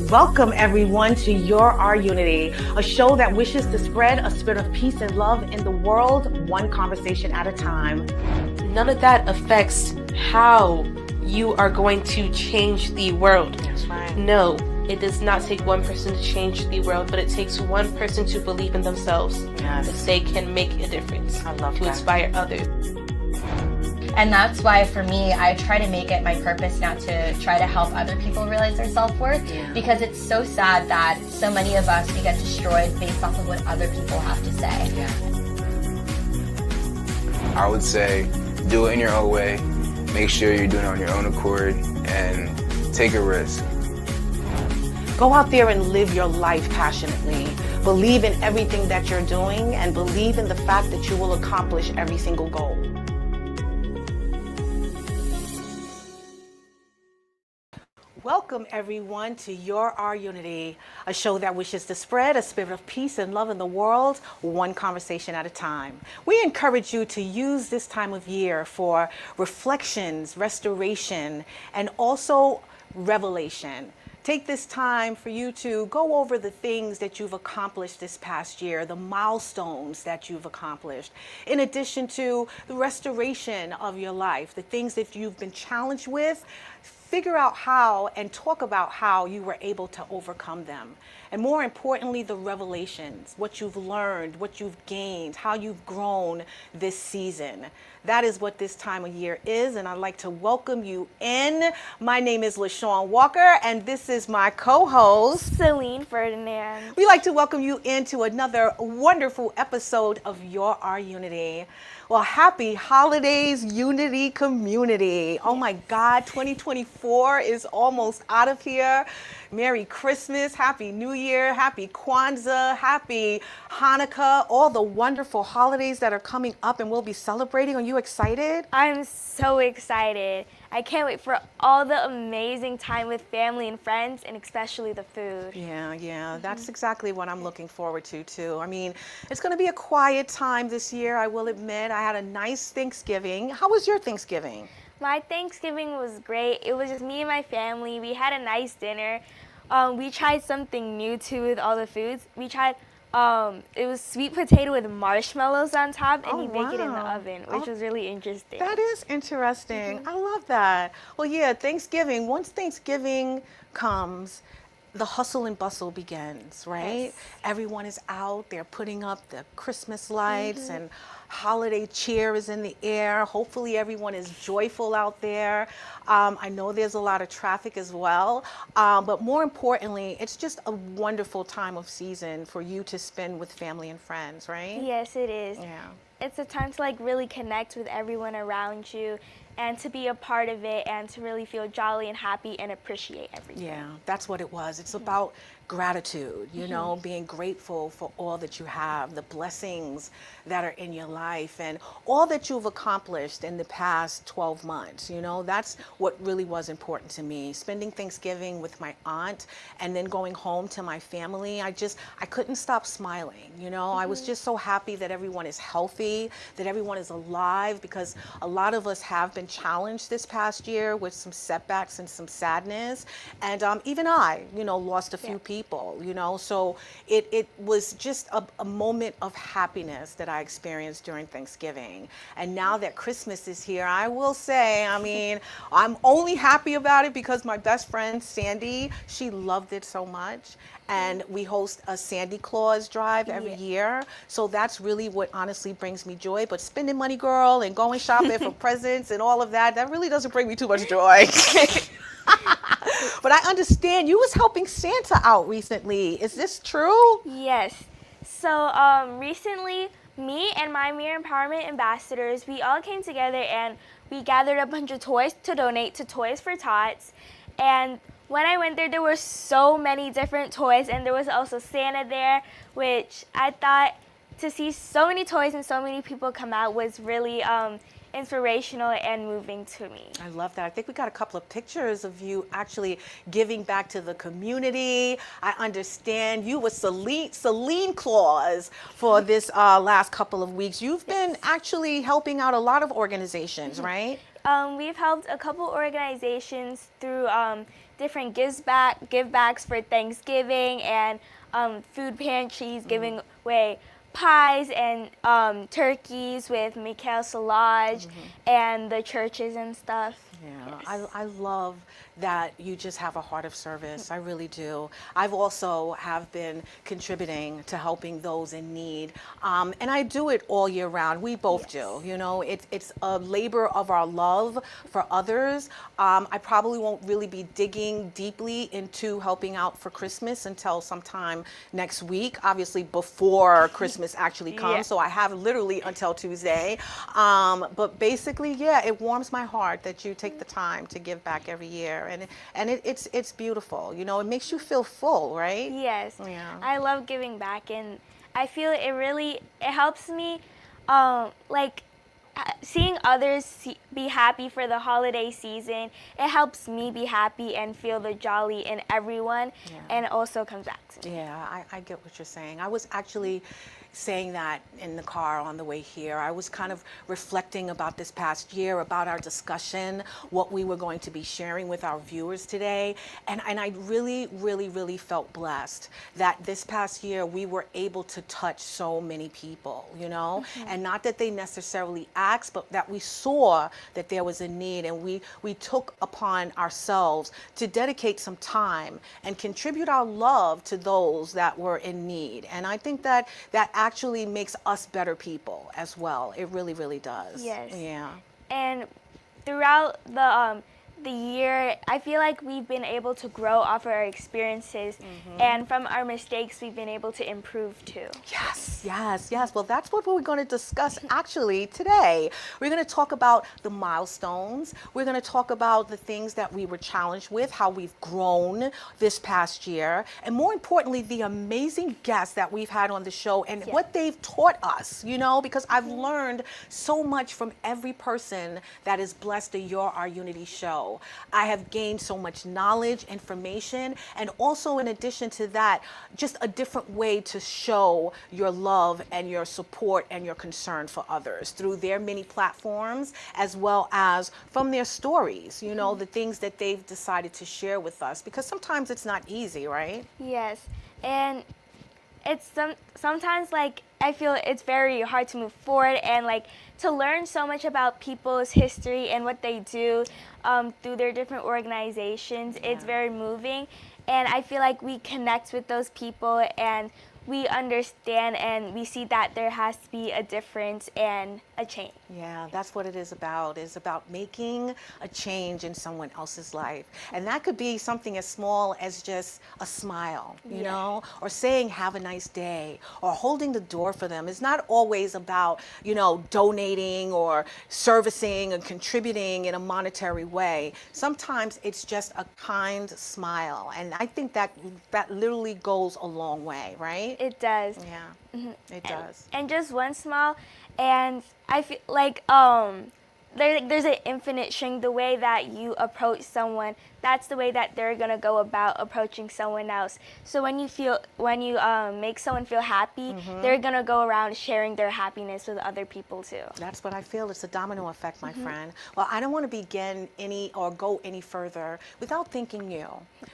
Welcome everyone to Your Our Unity, a show that wishes to spread a spirit of peace and love in the world, one conversation at a time. None of that affects how you are going to change the world. That's right. No, it does not take one person to change the world, but it takes one person to believe in themselves. Yes. That they can make a difference. I love to that. inspire others. And that's why, for me, I try to make it my purpose now to try to help other people realize their self-worth. Yeah. Because it's so sad that so many of us, we get destroyed based off of what other people have to say. Yeah. I would say do it in your own way. Make sure you're doing it on your own accord and take a risk. Go out there and live your life passionately. Believe in everything that you're doing and believe in the fact that you will accomplish every single goal. Welcome everyone to Your Our Unity, a show that wishes to spread a spirit of peace and love in the world, one conversation at a time. We encourage you to use this time of year for reflections, restoration, and also revelation. Take this time for you to go over the things that you've accomplished this past year, the milestones that you've accomplished, in addition to the restoration of your life, the things that you've been challenged with. Figure out how and talk about how you were able to overcome them. And more importantly, the revelations, what you've learned, what you've gained, how you've grown this season. That is what this time of year is, and I'd like to welcome you in. My name is LeShawn Walker, and this is my co-host, Selene Ferdinand. We'd like to welcome you into another wonderful episode of Your Our Unity. Well, happy holidays, Unity community. Oh my God, 2024 is almost out of here. Merry Christmas, Happy New Year, Happy Kwanzaa, Happy Hanukkah, all the wonderful holidays that are coming up and we'll be celebrating. Are you excited? I'm so excited. I can't wait for all the amazing time with family and friends, and especially the food. Yeah, that's exactly what I'm looking forward to too. I mean, it's going to be a quiet time this year, I will admit. I had a nice Thanksgiving. How was your Thanksgiving? My Thanksgiving was great. It was just me and my family. We had a nice dinner. We tried something new too with all the foods. We tried, it was sweet potato with marshmallows on top, and you bake it in the oven, which was really interesting. That is interesting. I love that. Well, yeah, Thanksgiving, once Thanksgiving comes, the hustle and bustle begins, right? Yes. Everyone is out, they're putting up the Christmas lights and holiday cheer is in the air. Hopefully everyone is joyful out there. I know there's a lot of traffic as well, but more importantly, it's just a wonderful time of season for you to spend with family and friends, right? Yes, it is. Yeah. It's a time to really connect with everyone around you and to be a part of it and to really feel jolly and happy and appreciate everything. Yeah, that's what it was. It's about gratitude, you know, being grateful for all that you have, the blessings that are in your life and all that you've accomplished in the past 12 months. You know, that's what really was important to me. Spending Thanksgiving with my aunt and then going home to my family, I couldn't stop smiling. You know, I was just so happy that everyone is healthy, that everyone is alive, because a lot of us have been challenged this past year with some setbacks and some sadness. And even I, you know, lost a few people, you know, so it was just a moment of happiness that I experienced during Thanksgiving. And now that Christmas is here, I will say, I mean, I'm only happy about it because my best friend, Sandy, she loved it so much. And we host a Sandy Claus drive every year. So that's really what honestly brings me joy. But spending money, girl, and going shopping for presents and all of that, that really doesn't bring me too much joy. But I understand you was helping Santa out recently. Is this true? Yes. So recently, me and my Mirror Empowerment ambassadors, we all came together and we gathered a bunch of toys to donate to Toys for Tots. And when I went there, there were so many different toys, and there was also Santa there, which I thought to see so many toys and so many people come out was really inspirational and moving to me. I love that. I think we got a couple of pictures of you actually giving back to the community. I understand you were Selene Claus for this last couple of weeks. You've been actually helping out a lot of organizations, right? We've helped a couple organizations through different give backs for Thanksgiving and food pantries, giving away pies and turkeys with Mikhail Salaj and the churches and stuff. Yeah, Yes. I love that you just have a heart of service. I really do. I've also have been contributing to helping those in need, and I do it all year round. We both do. You know, it's a labor of our love for others. I probably won't really be digging deeply into helping out for Christmas until sometime next week. Obviously, before Christmas actually comes. Yeah. So I have literally until Tuesday. But basically, yeah, it warms my heart that you take the time to give back every year, and it's beautiful. You know, it makes you feel full, right? Yes. Yeah. I love giving back, and I feel it helps me, like seeing others be happy for the holiday season. It helps me be happy and feel the jolly in everyone, and it also comes back to me. Yeah, I get what you're saying. I was actually saying that in the car on the way here. I was kind of reflecting about this past year, about our discussion, what we were going to be sharing with our viewers today. And I really, really, really felt blessed that this past year we were able to touch so many people, you know? And not that they necessarily asked, but that we saw that there was a need, and we took upon ourselves to dedicate some time and contribute our love to those that were in need. And I think that actually makes us better people as well. It really, really does. Yes. Yeah. And throughout the year, I feel like we've been able to grow off of our experiences, and from our mistakes, we've been able to improve too. Yes, yes, yes. Well, that's what we're going to discuss actually today. We're going to talk about the milestones. We're going to talk about the things that we were challenged with, how we've grown this past year, and more importantly, the amazing guests that we've had on the show and what they've taught us, you know, because I've learned so much from every person that is blessed in Our Unity show. I have gained so much knowledge, information, and also in addition to that, just a different way to show your love and your support and your concern for others through their many platforms, as well as from their stories, you know, the things that they've decided to share with us, because sometimes it's not easy, right? Yes, and it's sometimes like I feel it's very hard to move forward and like to learn so much about people's history and what they do through their different organizations. It's very moving, and I feel like we connect with those people and we understand and we see that there has to be a difference and a change. Yeah, that's what it is about. It's about making a change in someone else's life. And that could be something as small as just a smile, you know, or saying have a nice day, or holding the door for them. It's not always about, you know, donating or servicing and contributing in a monetary way. Sometimes it's just a kind smile. And I think that literally goes a long way, right? It does. Yeah, it does. And just one smile, and I feel like there's an infinite string. The way that you approach someone, that's the way that they're gonna go about approaching someone else. So when you make someone feel happy, they're gonna go around sharing their happiness with other people too. That's what I feel. It's a domino effect, my friend. Well, I don't want to begin go any further without thanking you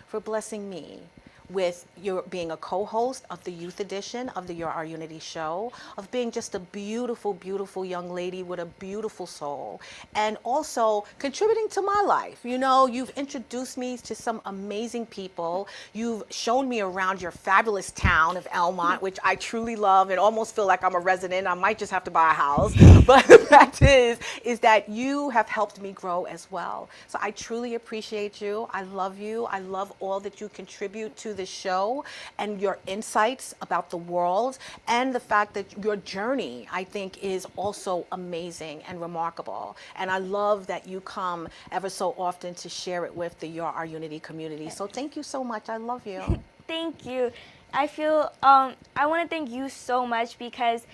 for blessing me with your being a co-host of the youth edition of the Our Unity show, of being just a beautiful, beautiful young lady with a beautiful soul, and also contributing to my life. You know, you've introduced me to some amazing people. You've shown me around your fabulous town of Elmont, which I truly love and almost feel like I'm a resident. I might just have to buy a house. But the fact is that you have helped me grow as well. So I truly appreciate you. I love you. I love all that you contribute to the show and your insights about the world, and the fact that your journey, I think, is also amazing and remarkable. And I love that you come ever so often to share it with the Our Unity community. So thank you so much. I love you. Thank you. I feel I want to thank you so much, because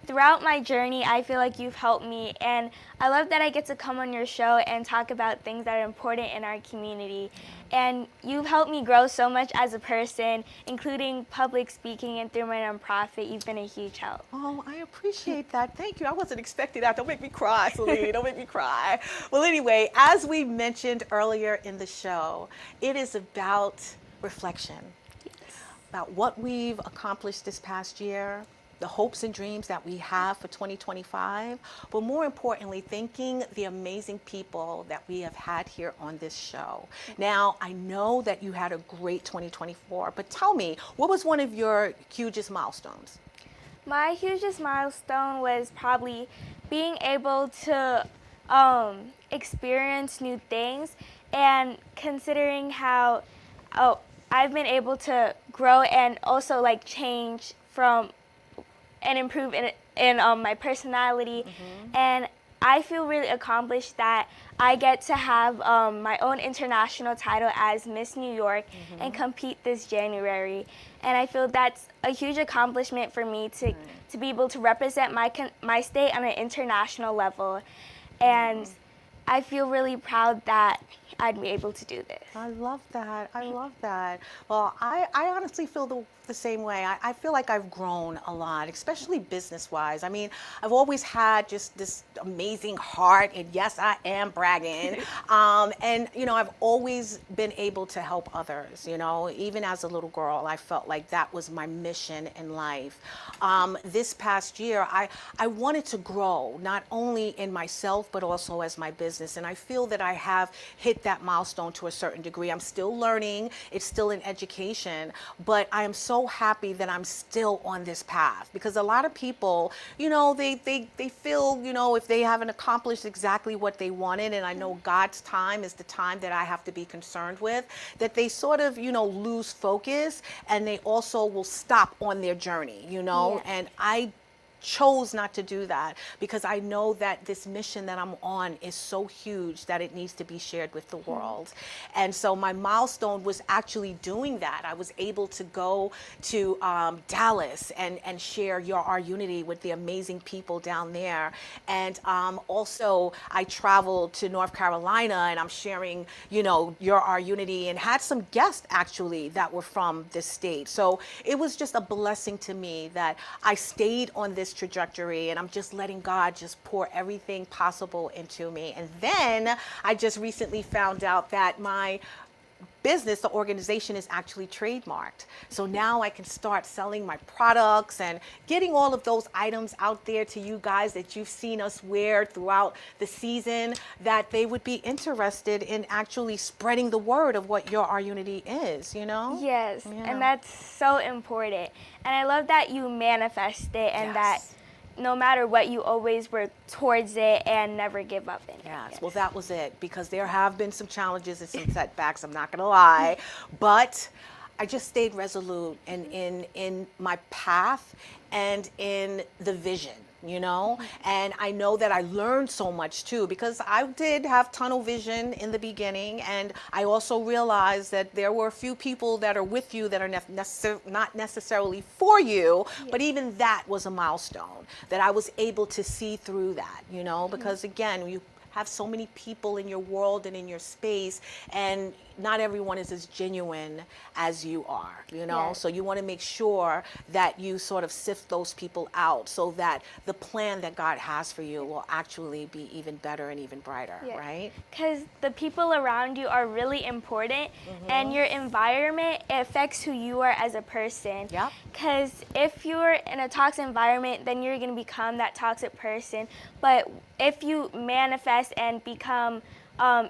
throughout my journey, I feel like you've helped me, and I love that I get to come on your show and talk about things that are important in our community. And you've helped me grow so much as a person, including public speaking, and through my nonprofit. You've been a huge help. Oh, I appreciate that. Thank you. I wasn't expecting that. Don't make me cry, Selene. Don't make me cry. Well, anyway, as we mentioned earlier in the show, it is about reflection, about what we've accomplished this past year, the hopes and dreams that we have for 2025, but more importantly, thanking the amazing people that we have had here on this show. Now, I know that you had a great 2024, but tell me, what was one of your hugest milestones? My hugest milestone was probably being able to experience new things, and considering how I've been able to grow and also like change from and improve in my personality. And I feel really accomplished that I get to have my own international title as Miss New York and compete this January. And I feel that's a huge accomplishment for me to be able to represent my state on an international level. And I feel really proud that I'd be able to do this. I love that. I love that. Well, I honestly feel the same way. I feel like I've grown a lot, especially business-wise. I mean, I've always had just this amazing heart, and yes, I am bragging. And, you know, I've always been able to help others, you know. Even as a little girl, I felt like that was my mission in life. This past year, I wanted to grow, not only in myself, but also as my business. And I feel that I have hit that milestone to a certain degree. I'm still learning. It's still in education, but I am so happy that I'm still on this path, because a lot of people, you know, they feel, you know, if they haven't accomplished exactly what they wanted, and I know God's time is the time that I have to be concerned with, that they sort of, you know, lose focus, and they also will stop on their journey, you know. And I chose not to do that, because I know that this mission that I'm on is so huge that it needs to be shared with the world. And so my milestone was actually doing that. I was able to go to Dallas and share Our Unity with the amazing people down there. And also I traveled to North Carolina, and I'm sharing, you know, Our Unity, and had some guests actually that were from this state. So it was just a blessing to me that I stayed on this trajectory, and I'm just letting God just pour everything possible into me. And then I just recently found out that my business, the organization, is actually trademarked. So now I can start selling my products and getting all of those items out there to you guys that you've seen us wear throughout the season, that they would be interested in actually spreading the word of what Our Unity is, you know? Yes, and that's so important. And I love that you manifest it, and that no matter what, you always work towards it and never give up in it. Yes, well, that was it, because there have been some challenges and some setbacks, I'm not going to lie, but I just stayed resolute in my path and in the vision, you know. And I know that I learned so much too, because I did have tunnel vision in the beginning, and I also realized that there were a few people that are with you that are not necessarily for you, but even that was a milestone, that I was able to see through that, you know, because again, you have so many people in your world and in your space, and not everyone is as genuine as you are, you know. So you want to make sure that you sort of sift those people out, so that the plan that God has for you will actually be even better and even brighter, right? Because the people around you are really important, and your environment, it affects who you are as a person. Because if you're in a toxic environment, then you're going to become that toxic person. But if you manifest and become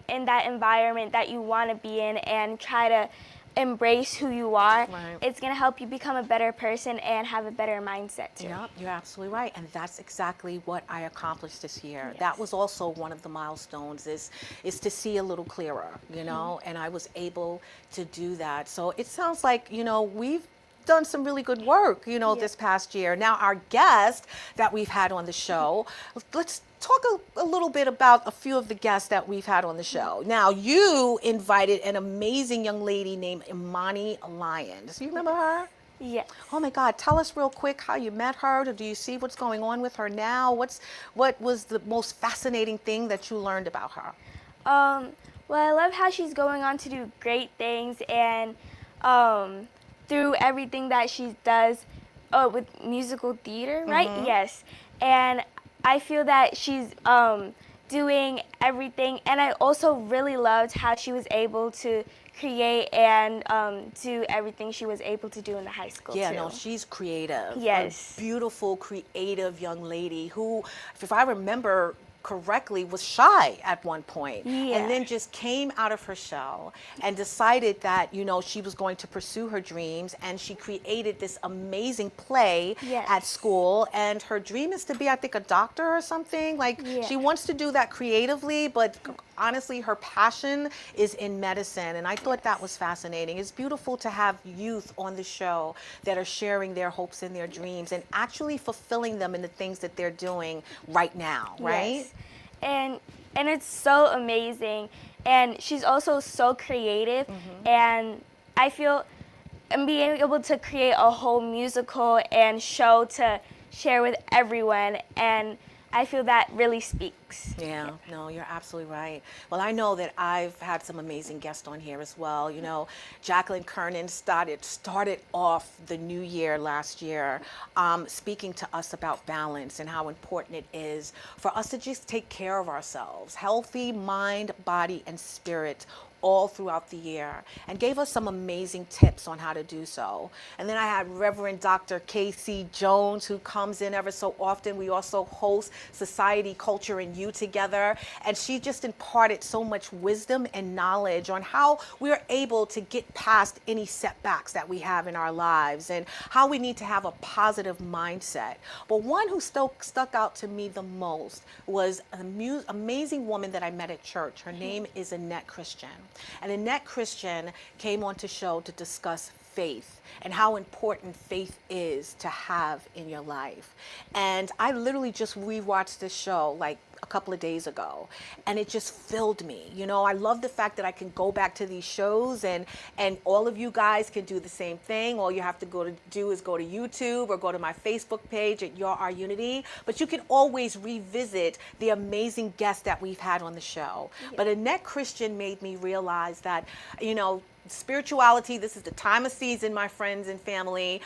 in that environment that you want to be in, and try to embrace who you are, it's going to help you become a better person and have a better mindset too. Yep, you're absolutely right. And that's exactly what I accomplished this year. That was also one of the milestones, is to see a little clearer, you know, and I was able to do that. So it sounds like, you know, we've done some really good work, you know, this past year. Now, our guest that we've had on the show, let's talk a little bit about a few of the guests that we've had on the show. Now, you invited an amazing young lady named Imani Lyons. You remember her? Yes. Oh my God, tell us real quick how you met her. Do you see what's going on with her now? What was the most fascinating thing that you learned about her? Well, I love how she's going on to do great things, and through everything that she does with musical theater, right? Yes. And I feel that she's doing everything, and I also really loved how she was able to create and do everything she was able to do in the high school Yeah, too. no, she's creative. Yes. A beautiful, creative young lady who, if I remember correctly, was shy at one point, and then just came out of her shell and decided that, you know, she was going to pursue her dreams, and she created this amazing play at school, and her dream is to be, I think, a doctor or something. Like, she wants to do that creatively, but honestly, her passion is in medicine, and I thought that was fascinating. It's beautiful to have youth on the show that are sharing their hopes and their dreams and actually fulfilling them in the things that they're doing right now, right? Yes. And it's so amazing, and she's also so creative, and I feel and being able to create a whole musical and show to share with everyone, and I feel that really speaks. Yeah, no, you're absolutely right. Well, I know that I've had some amazing guests on here as well. You know, Jacqueline Kernan started off the new year last year speaking to us about balance and how important it is for us to just take care of ourselves, healthy mind, body, and spirit, all throughout the year, and gave us some amazing tips on how to do so. And then I had Reverend Dr. Casey Jones, who comes in ever so often. We also host Society, Culture, and You together, and she just imparted so much wisdom and knowledge on how we're able to get past any setbacks that we have in our lives and how we need to have a positive mindset. But one who stuck out to me the most was an amazing woman that I met at church. Her name is Annette Christian. And Annette Christian came on to show to discuss faith and how important faith is to have in your life. And I literally just rewatched this show like a couple of days ago, and it just filled me. You know, I love the fact that I can go back to these shows, and all of you guys can do the same thing. All you have to do is go to YouTube or go to my Facebook page at Your Our Unity, but you can always revisit the amazing guests that we've had on the show. But Annette Christian made me realize that, you know, spirituality, this is the time of season, my friends and family.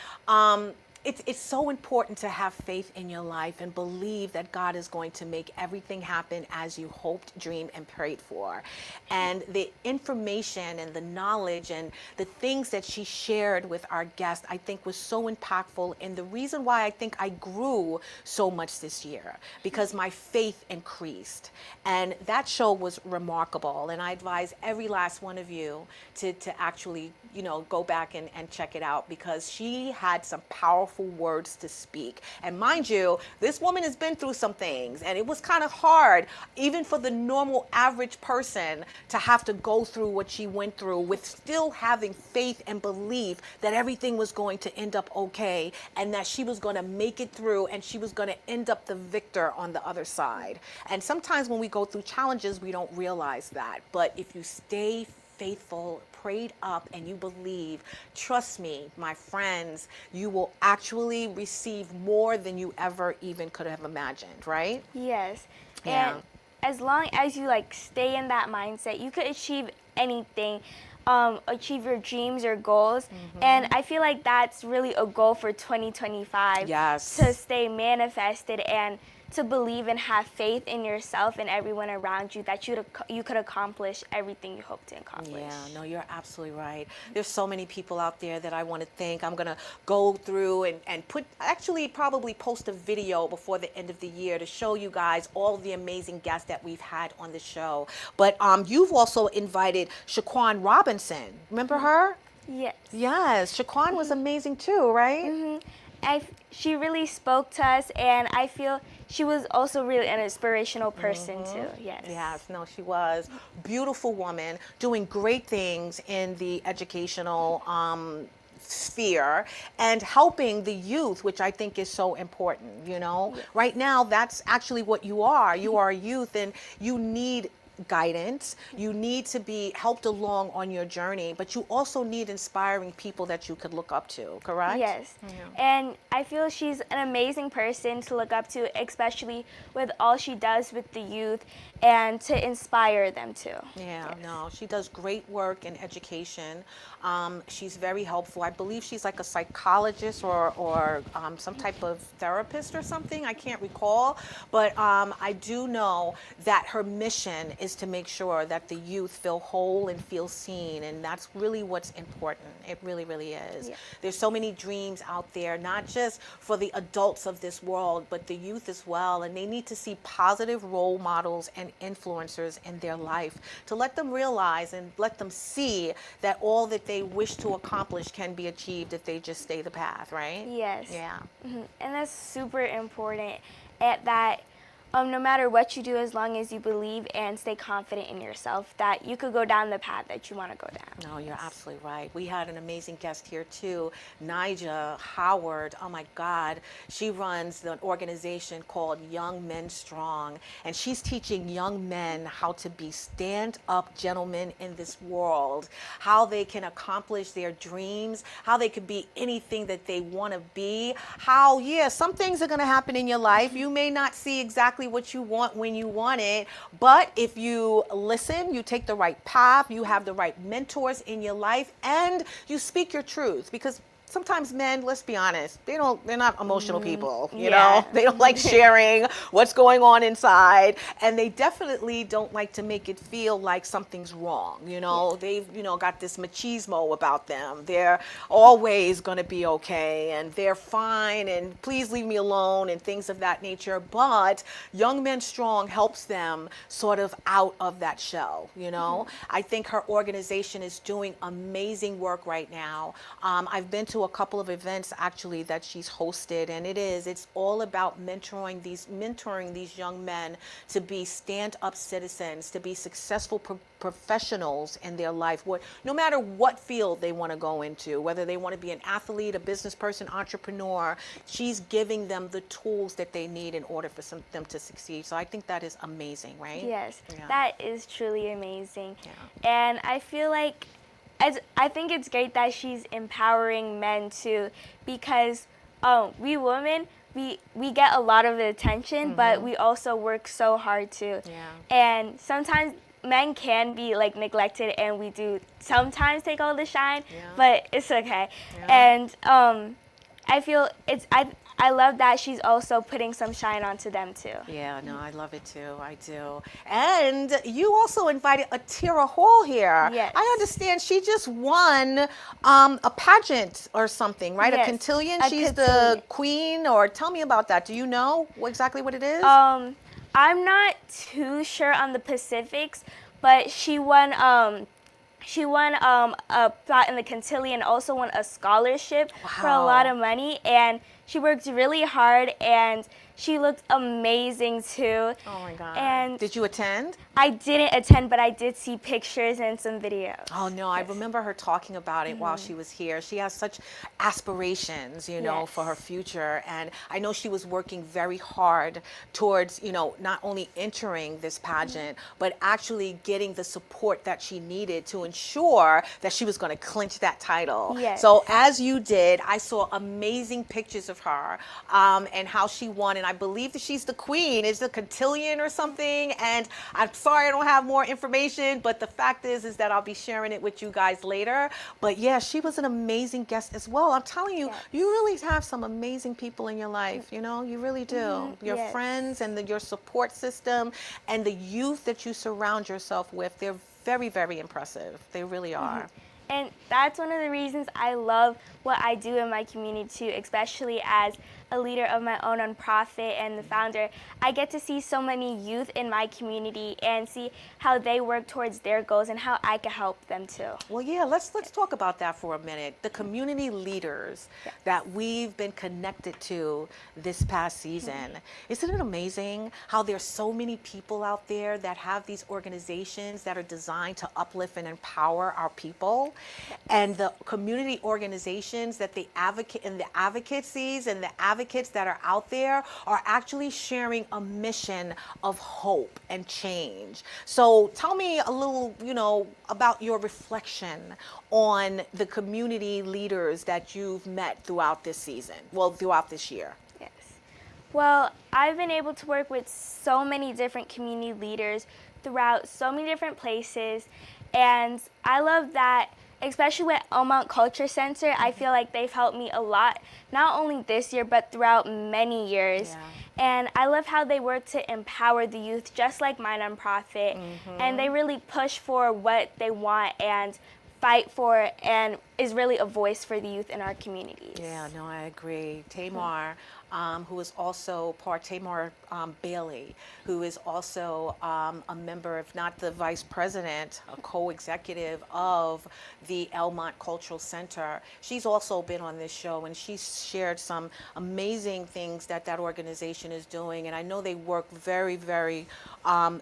It's so important to have faith in your life and believe that God is going to make everything happen as you hoped, dreamed, and prayed for. And the information and the knowledge and the things that she shared with our guest, I think, was so impactful. And the reason why I think I grew so much this year, because my faith increased. And that show was remarkable. And I advise every last one of you to actually, you know, go back and check it out, because she had some powerful words to speak. And mind you, this woman has been through some things, and it was kind of hard, even for the normal average person, to have to go through what she went through with still having faith and belief that everything was going to end up okay, and that she was going to make it through, and she was going to end up the victor on the other side. And sometimes when we go through challenges, we don't realize that. But if you stay faithful, prayed up, and you believe, trust me, my friends, you will actually receive more than you ever even could have imagined, right? Yes. Yeah. And as long as you like stay in that mindset, you could achieve anything, achieve your dreams or goals. And I feel like that's really a goal for 2025. Yes. To stay manifested and to believe and have faith in yourself and everyone around you, that you could accomplish everything you hope to accomplish. Yeah, no, you're absolutely right. There's so many people out there that I want to thank. I'm going to go through and probably post a video before the end of the year to show you guys all of the amazing guests that we've had on the show. But you've also invited Shaquan Robinson. Remember her? Yes. Yes, Shaquan was amazing too, right? She really spoke to us, and I feel she was also really an inspirational person too. Yes. Yes, no, she was. Beautiful woman, doing great things in the educational sphere and helping the youth, which I think is so important, you know. Right now, that's actually what you are. You are a youth, and you need guidance. You need to be helped along on your journey, but you also need inspiring people that you could look up to, correct? Yes. And I feel she's an amazing person to look up to, especially with all she does with the youth and to inspire them too. Yeah, no, she does great work in education. She's very helpful. I believe she's like a psychologist or some type of therapist or something. I can't recall, but I do know that her mission is to make sure that the youth feel whole and feel seen, and that's really what's important. It really, really is. Yeah. There's so many dreams out there, not just for the adults of this world, but the youth as well, and they need to see positive role models and influencers in their life to let them realize and let them see that all that they wish to accomplish can be achieved if they just stay the path, right? Yes. Yeah. And that's super important at that no matter what you do, as long as you believe and stay confident in yourself, that you could go down the path that you want to go down. No, you're absolutely right. We had an amazing guest here too, Nija Howard. Oh my God. She runs an organization called Young Men Strong, and she's teaching young men how to be stand-up gentlemen in this world, how they can accomplish their dreams, how they can be anything that they want to be, how, yeah, some things are going to happen in your life. You may not see exactly what you want when you want it, but if you listen, you take the right path, you have the right mentors in your life, and you speak your truth, because sometimes men, let's be honest, they're not emotional people, you know? They don't like sharing what's going on inside, and they definitely don't like to make it feel like something's wrong, you know? They've, got this machismo about them. They're always going to be okay, and they're fine, and please leave me alone, and things of that nature. But Young Men Strong helps them sort of out of that shell, you know? I think her organization is doing amazing work right now. I've been to a couple of events actually that she's hosted, and it's all about mentoring these young men to be stand-up citizens, to be successful professionals in their life, no matter what field they want to go into, whether they want to be an athlete, a business person, entrepreneur. She's giving them the tools that they need in order for them to succeed. So I think that is amazing, right? Yes, Yeah. that is truly amazing. Yeah. And I feel like I think it's great that she's empowering men too, because we women, we get a lot of the attention, but we also work so hard too. Yeah. And sometimes men can be like neglected, and we do sometimes take all the shine, but it's okay. Yeah. And I feel I love that she's also putting some shine onto them too. Yeah, no, I love it too. I do. And you also invited Atira Hall here. Yes. I understand she just won a pageant or something, right? Yes, A cotillion. a She's cotillion. the queen, or tell me about that. Do you know exactly what it is? I'm not too sure on the specifics, but she won a spot in the cotillion, also won a scholarship for a lot of money, and she worked really hard, and she looked amazing too. Oh my God. And did you attend? I didn't attend, but I did see pictures and some videos. Oh no, I remember her talking about it while she was here. She has such aspirations, for her future. And I know she was working very hard towards, not only entering this pageant, but actually getting the support that she needed to ensure that she was going to clinch that title. Yes. So as you did, I saw amazing pictures of her and how she won. And I believe that she's the queen. Is the cotillion or something? And I'm sorry I don't have more information, but the fact is that I'll be sharing it with you guys later. But yeah, she was an amazing guest as well. I'm telling you, you really have some amazing people in your life, you really do. Your friends and your support system and the youth that you surround yourself with, they're very, very impressive. They really are. And that's one of the reasons I love what I do in my community too, especially as a leader of my own nonprofit and the founder. I get to see so many youth in my community and see how they work towards their goals and how I can help them too. Well, yeah, let's talk about that for a minute. The community leaders that we've been connected to this past season. Isn't it amazing how there's so many people out there that have these organizations that are designed to uplift and empower our people, and the community organizations that they advocate, and the advocacies and the advocates advocates that are out there are actually sharing a mission of hope and change. So tell me a little, about your reflection on the community leaders that you've met throughout this season, throughout this year. Yes. Well, I've been able to work with so many different community leaders throughout so many different places, and I love that, especially with Elmont Culture Center, I feel like they've helped me a lot, not only this year, but throughout many years. Yeah. And I love how they work to empower the youth, just like my nonprofit. And they really push for what they want and fight for, and is really a voice for the youth in our communities. Yeah, no, I agree. Tamar, who is also Tamar Bailey, who is also a member, if not the vice president, a co-executive of the Elmont Cultural Center. She's also been on this show, and she's shared some amazing things that organization is doing. And I know they work very, very,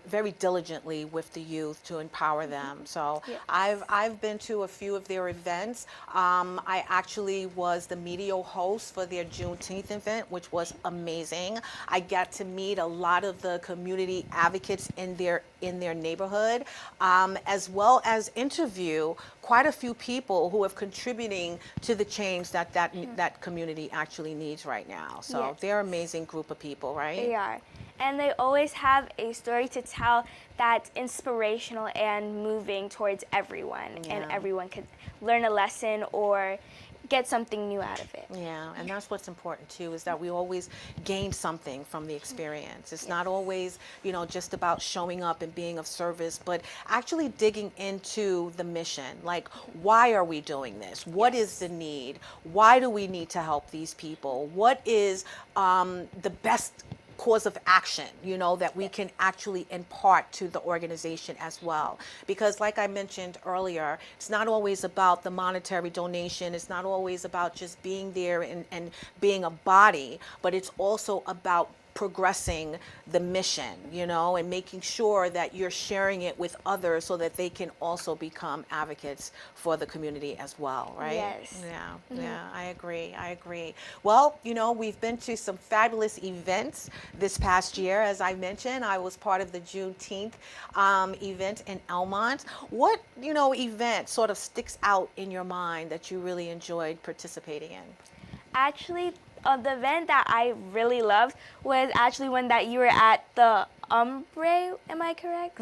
very diligently with the youth to empower them. So Yes. I've been to a few of their events. I actually was the media host for their Juneteenth event, which was amazing. I got to meet a lot of the community advocates in their neighborhood, as well as interview quite a few people who are contributing to the change that community actually needs right now. So Yes. they're an amazing group of people, right? They are. And they always have a story to tell that's inspirational and moving towards everyone. Yeah. And everyone could learn a lesson or get something new out of it. Yeah, and that's what's important too, is that we always gain something from the experience. It's not always, just about showing up and being of service, but actually digging into the mission. Like, why are we doing this? What is the need? Why do we need to help these people? What is the best course of action, that we can actually impart to the organization as well. Because like I mentioned earlier, it's not always about the monetary donation. It's not always about just being there and being a body, but it's also about progressing the mission, and making sure that you're sharing it with others so that they can also become advocates for the community as well, right? Yes. Yeah, I agree. Well, we've been to some fabulous events this past year. As I mentioned, I was part of the Juneteenth event in Elmont. What, event sort of sticks out in your mind that you really enjoyed participating in? Actually, the event that I really loved was actually one that you were at, the Ombre, am I correct?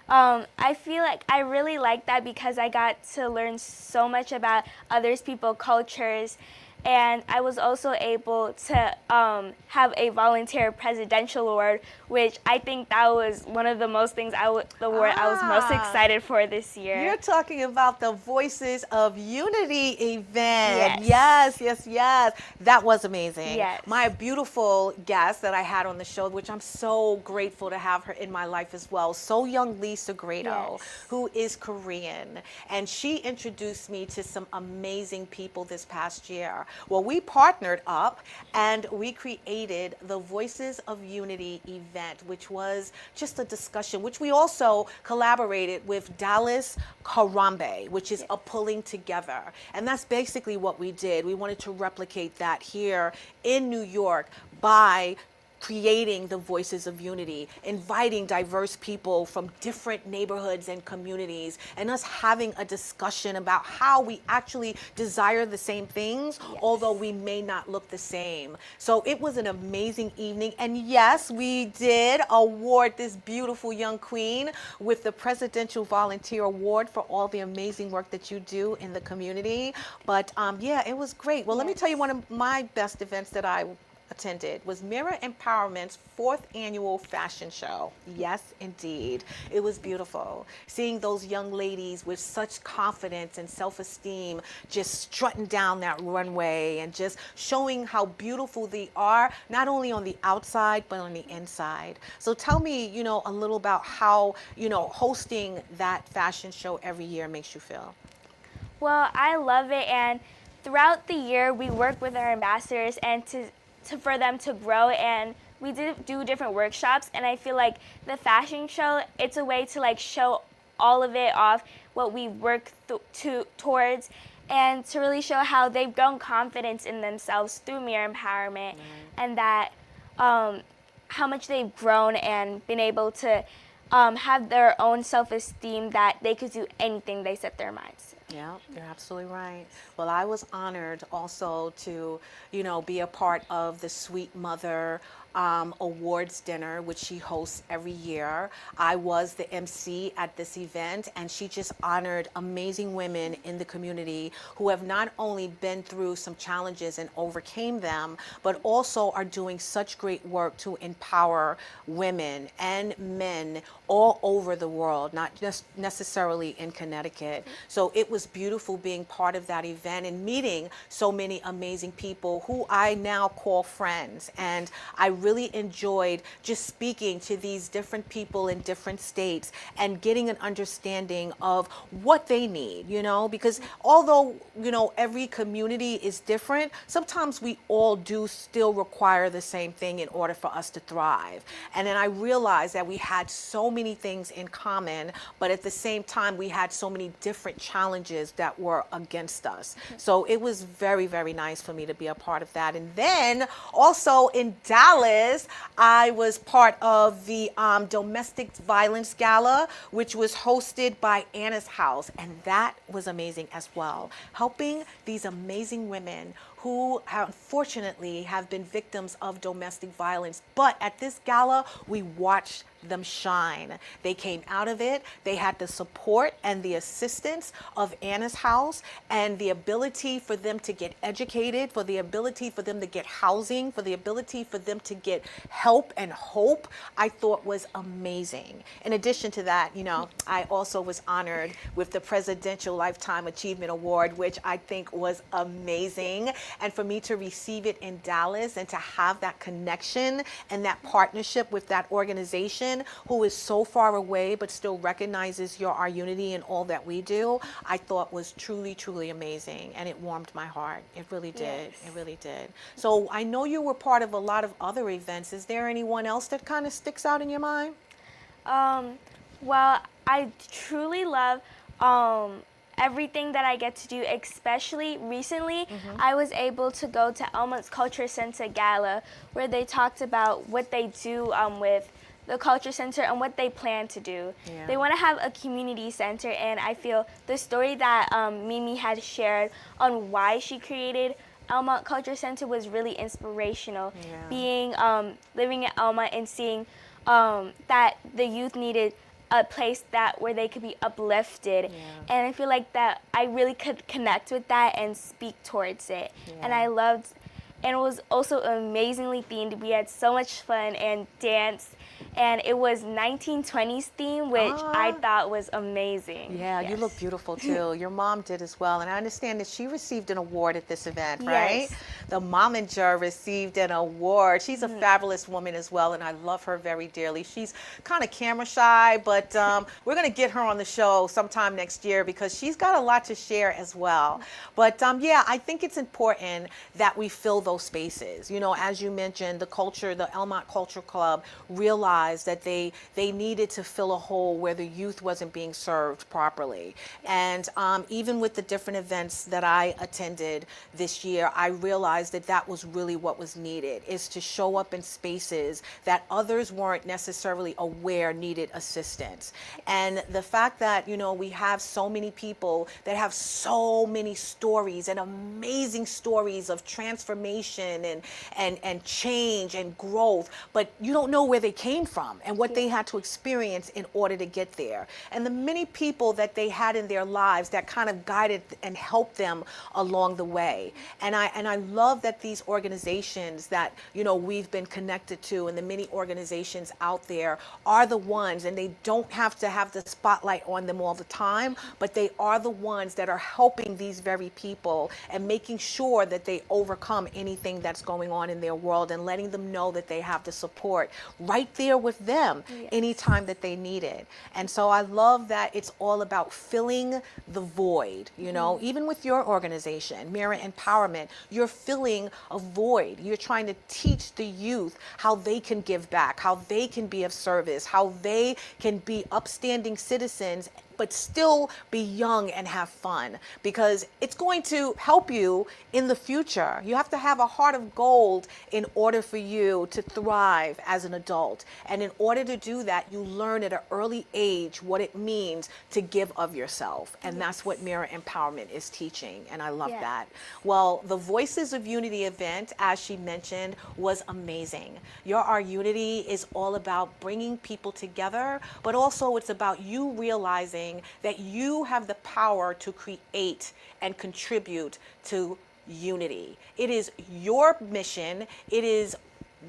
I feel like I really liked that because I got to learn so much about others people's cultures, and I was also able to have a volunteer presidential award, which I think that was one of the most things I was most excited for this year. You're talking about the Voices of Unity event. Yes. Yes. That was amazing. Yes. My beautiful guest that I had on the show, which I'm so grateful to have her in my life as well, So Young Lisa Grado, Yes. who is Korean. And she introduced me to some amazing people this past year. Well, we partnered up and we created the Voices of Unity event, which was just a discussion, which we also collaborated with Dallas Karambe, which is a pulling together. And that's basically what we did. We wanted to replicate that here in New York by creating the Voices of Unity, inviting diverse people from different neighborhoods and communities, and us having a discussion about how we actually desire the same things, although we may not look the same. So it was an amazing evening. And yes, we did award this beautiful young queen with the Presidential Volunteer Award for all the amazing work that you do in the community. But yeah, it was great. Well, let me tell you, one of my best events that I attended was Mirror Empowerment's 4th annual fashion show. Yes, indeed. It was beautiful. Seeing those young ladies with such confidence and self-esteem just strutting down that runway and just showing how beautiful they are, not only on the outside, but on the inside. So tell me, a little about how, hosting that fashion show every year makes you feel. Well, I love it, and throughout the year we work with our ambassadors and for them to grow, and we do different workshops, and I feel like the fashion show, it's a way to show all of it off, what we work towards, and to really show how they've grown confidence in themselves through mirror empowerment, and that how much they've grown and been able to have their own self-esteem, that they could do anything they set their minds to. Yeah, you're absolutely right. Well, I was honored also to, be a part of the Sweet Mother awards dinner, which she hosts every year. I was the MC at this event, and she just honored amazing women in the community who have not only been through some challenges and overcame them, but also are doing such great work to empower women and men all over the world, not just necessarily in Connecticut. So it was beautiful being part of that event and meeting so many amazing people who I now call friends. And I really enjoyed just speaking to these different people in different states and getting an understanding of what they need, because although, every community is different, sometimes we all do still require the same thing in order for us to thrive. And then I realized that we had so many things in common, but at the same time, we had so many different challenges that were against us. So it was very, very nice for me to be a part of that. And then also in Dallas, I was part of the Domestic Violence Gala, which was hosted by Anna's House, and that was amazing as well. Helping these amazing women who unfortunately have been victims of domestic violence. But at this gala, we watched them shine. They came out of it. They had the support and the assistance of Anna's House, and the ability for them to get educated, for the ability for them to get housing, for the ability for them to get help and hope, I thought was amazing. In addition to that, I also was honored with the Presidential Lifetime Achievement Award, which I think was amazing. And for me to receive it in Dallas and to have that connection and that partnership with that organization who is so far away but still recognizes our unity and all that we do, I thought was truly, truly amazing. And it warmed my heart. It really did. Yes. It really did. So I know you were part of a lot of other events. Is there anyone else that kind of sticks out in your mind? Well, I truly love everything that I get to do, especially recently. I was able to go to Elmo's Culture Center Gala, where they talked about what they do with the Culture Center and what they plan to do. Yeah. They want to have a community center, and I feel the story that Mimi had shared on why she created Elmont Culture Center was really inspirational. Yeah. Being living in Elmont and seeing that the youth needed a place where they could be uplifted. Yeah. And I feel like that I really could connect with that and speak towards it. And I loved, and it was also amazingly themed. We had so much fun and danced, and it was 1920s theme, which I thought was amazing. Yeah, you Yes. look beautiful too. Your mom did as well. And I understand that she received an award at this event, right? Yes. The momager received an award. She's a fabulous woman as well, and I love her very dearly. She's kind of camera shy, but we're going to get her on the show sometime next year because she's got a lot to share as well. But yeah, I think it's important that we fill those spaces. As you mentioned, the Elmont Culture Club realized that they needed to fill a hole where the youth wasn't being served properly. And even with the different events that I attended this year, I realized that was really what was needed, is to show up in spaces that others weren't necessarily aware needed assistance. And the fact that, we have so many people that have so many stories and amazing stories of transformation and change and growth, but you don't know where they came from and what they had to experience in order to get there. And the many people that they had in their lives that kind of guided and helped them along the way. And I love that these organizations that, we've been connected to, and the many organizations out there, are the ones, and they don't have to have the spotlight on them all the time, but they are the ones that are helping these very people and making sure that they overcome anything that's going on in their world, and letting them know that they have the support right there there with them anytime that they need it. And so I love that it's all about filling the void, you know, even with your organization, Mirror Empowerment, you're filling a void. You're trying to teach the youth how they can give back, how they can be of service, how they can be upstanding citizens but still be young and have fun, because it's going to help you in the future. You have to have a heart of gold in order for you to thrive as an adult. And in order to do that, you learn at an early age what it means to give of yourself. And that's what Mirror Empowerment is teaching. And I love that. Well, the Voices of Unity event, as she mentioned, was amazing. Our Unity is all about bringing people together, but also it's about you realizing that you have the power to create and contribute to unity. It is your mission. It is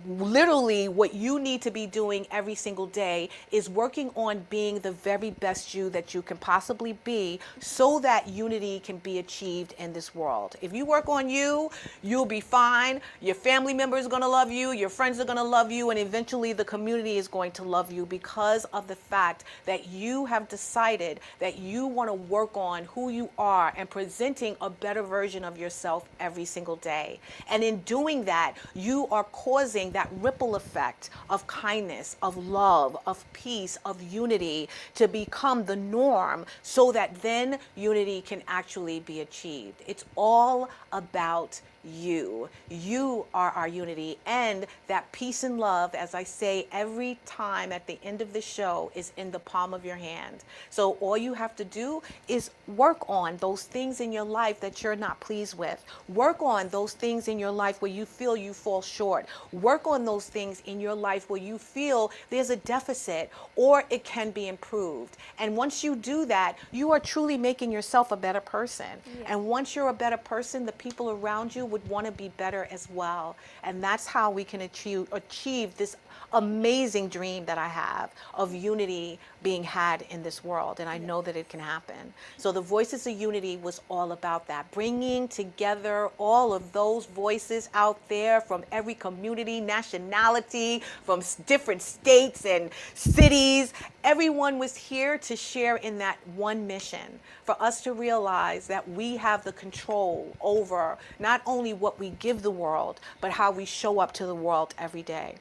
literally what you need to be doing every single day, is working on being the very best you that you can possibly be, so that unity can be achieved in this world. If you work on you, you'll be fine. Your family members are going to love you, your friends are going to love you, and eventually the community is going to love you, because of the fact that you have decided that you want to work on who you are and presenting a better version of yourself every single day. And in doing that, you are causing that ripple effect of kindness, of love, of peace, of unity to become the norm, so that then unity can actually be achieved. It's all about you. You are our unity, and that peace and love, as I say every time at the end of the show, is in the palm of your hand. So all you have to do is work on those things in your life that you're not pleased with. Work on those things in your life where you feel you fall short. Work on those things in your life where you feel there's a deficit or it can be improved. And once you do that, you are truly making yourself a better person. And once you're a better person, the people around you would want to be better as well. And that's how we can achieve this amazing dream that I have of unity being had in this world. And I know that it can happen. So the Voices of Unity was all about that, bringing together all of those voices out there from every community, nationality, from different states and cities. Everyone was here to share in that one mission, for us to realize that we have the control over not only what we give the world, but how we show up to the world every day.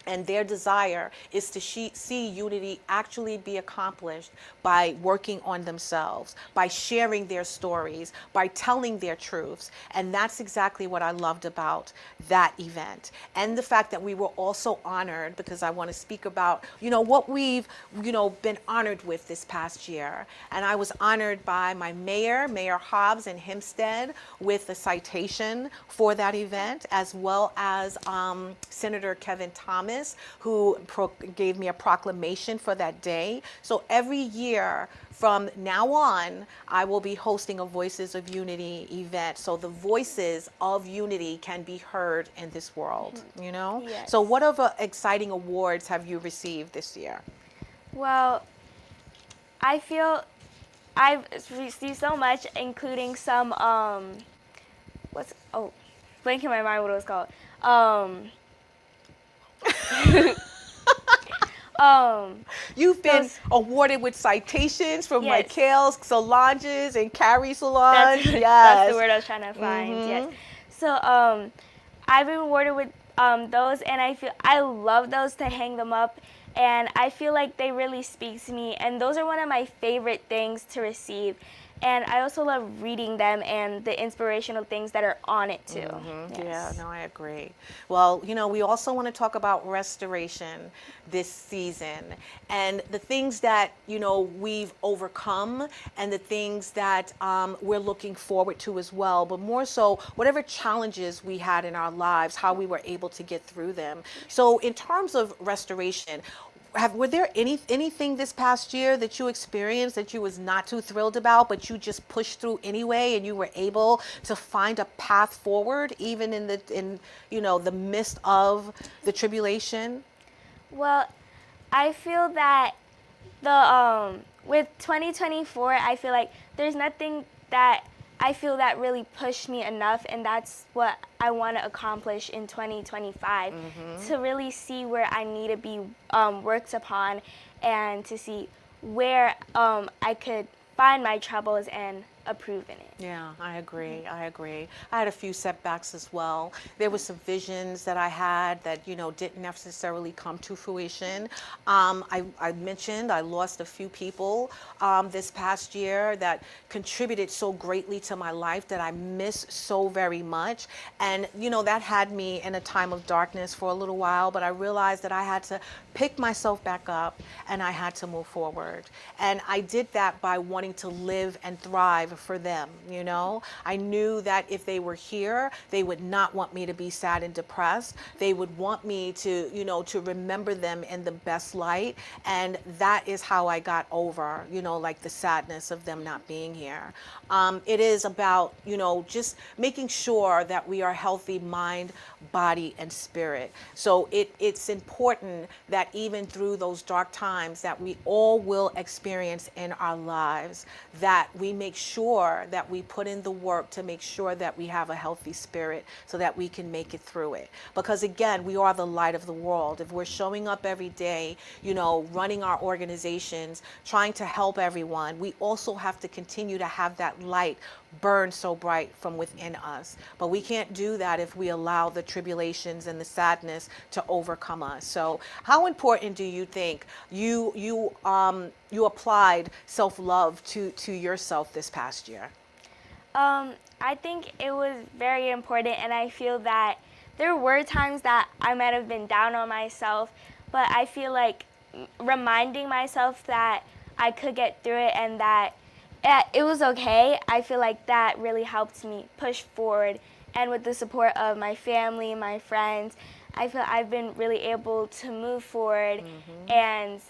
And their desire is to see unity actually be accomplished by working on themselves, by sharing their stories, by telling their truths. And that's exactly what I loved about that event. And the fact that we were also honored, because I want to speak about, what we've, been honored with this past year. And I was honored by my Mayor Hobbs in Hempstead, with a citation for that event, as well as Senator Kevin Thomas, who gave me a proclamation for that day. So every year from now on, I will be hosting a Voices of Unity event, so the voices of unity can be heard in this world, Yes. So what other exciting awards have you received this year? Well, I feel I've received so much, including some, blanking my mind what it was called. You've been awarded with citations from like Kale's Solange's and Carrie Solange. That's the word I was trying to find. Yes. So I've been awarded with those, and I love those to hang them up, and I feel like they really speak to me, and those are one of my favorite things to receive. And I also love reading them and the inspirational things that are on it too. Yes. Yeah, no, I agree. Well, we also want to talk about restoration this season, and the things that, we've overcome, and the things that we're looking forward to as well, but more so whatever challenges we had in our lives, how we were able to get through them. So in terms of restoration, were there anything this past year that you experienced that you was not too thrilled about, but you just pushed through anyway, and you were able to find a path forward even in the midst of the tribulation? Well, I feel that with 2024, I feel like there's nothing that I feel that really pushed me enough, and that's what I want to accomplish in 2025, to really see where I need to be worked upon, and to see where I could find my troubles and improve in it. Yeah, I agree. I agree. I had a few setbacks as well. There were some visions that I had that, didn't necessarily come to fruition. I mentioned I lost a few people this past year that contributed so greatly to my life that I miss so very much. And, that had me in a time of darkness for a little while, but I realized that I had to pick myself back up and I had to move forward. And I did that by wanting to live and thrive for them. I knew that if they were here, they would not want me to be sad and depressed. They would want me to, to remember them in the best light. And that is how I got over, like the sadness of them not being here. It is about, just making sure that we are healthy mind, body, and spirit. So it's important that even through those dark times that we all will experience in our lives, that we make sure that we put in the work to make sure that we have a healthy spirit so that we can make it through it. Because again, we are the light of the world. If we're showing up every day, running our organizations, trying to help everyone, we also have to continue to have that light burn so bright from within us. But we can't do that if we allow the tribulations and the sadness to overcome us. So how important do you think you applied self-love to yourself this past year? I think it was very important, and I feel that there were times that I might have been down on myself, but I feel like reminding myself that I could get through it and that it was okay, I feel like that really helped me push forward. And with the support of my family, my friends, I feel I've been really able to move forward. And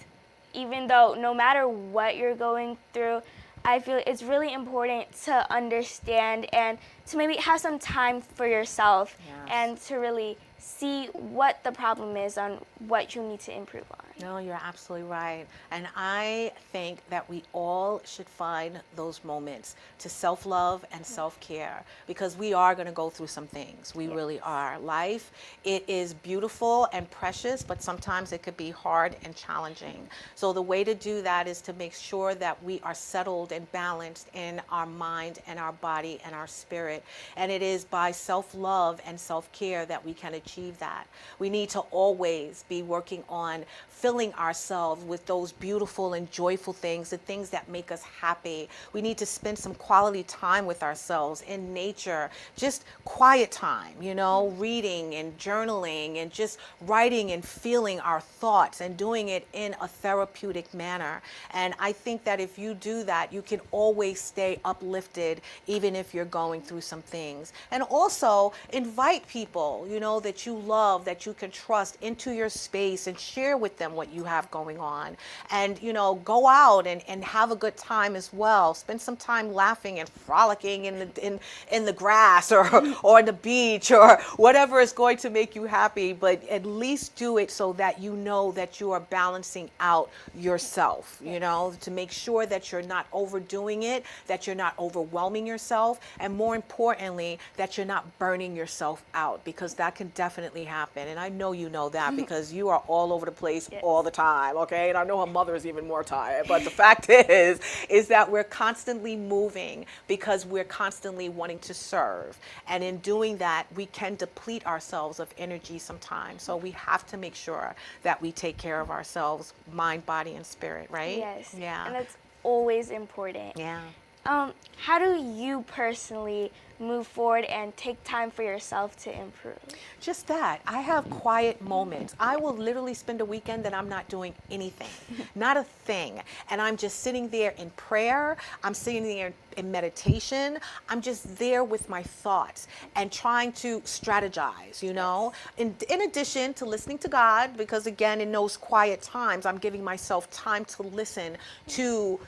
even though no matter what you're going through, I feel it's really important to understand and to maybe have some time for yourself. And to really see what the problem is on what you need to improve on. No, you're absolutely right. And I think that we all should find those moments to self-love and self-care, because we are going to go through some things. We really are. Life, it is beautiful and precious, but sometimes it could be hard and challenging. So the way to do that is to make sure that we are settled and balanced in our mind and our body and our spirit. And it is by self-love and self-care that we can achieve that. We need to always be working on filling ourselves with those beautiful and joyful things, the things that make us happy. We need to spend some quality time with ourselves in nature, just quiet time, reading and journaling and just writing and feeling our thoughts and doing it in a therapeutic manner. And I think that if you do that, you can always stay uplifted, even if you're going through some things. And also invite people, that you love, that you can trust into your space and share with them what you have going on. And, go out and have a good time as well. Spend some time laughing and frolicking in the grass or on the beach or whatever is going to make you happy. But at least do it so that you know that you are balancing out yourself, to make sure that you're not overdoing it, that you're not overwhelming yourself, and more importantly, that you're not burning yourself out, because that can definitely happen. And I know you know that because you are all over the place all the time, okay? And I know her mother is even more tired. But the fact is that we're constantly moving because we're constantly wanting to serve. And in doing that, we can deplete ourselves of energy sometimes. So we have to make sure that we take care of ourselves, mind, body, and spirit, right? Yes. Yeah. And that's always important. Yeah. How do you personally move forward and take time for yourself to improve? Just that. I have quiet moments. I will literally spend a weekend that I'm not doing anything, not a thing. And I'm just sitting there in prayer. I'm sitting there in meditation. I'm just there with my thoughts and trying to strategize, in addition to listening to God, because again, in those quiet times, I'm giving myself time to listen to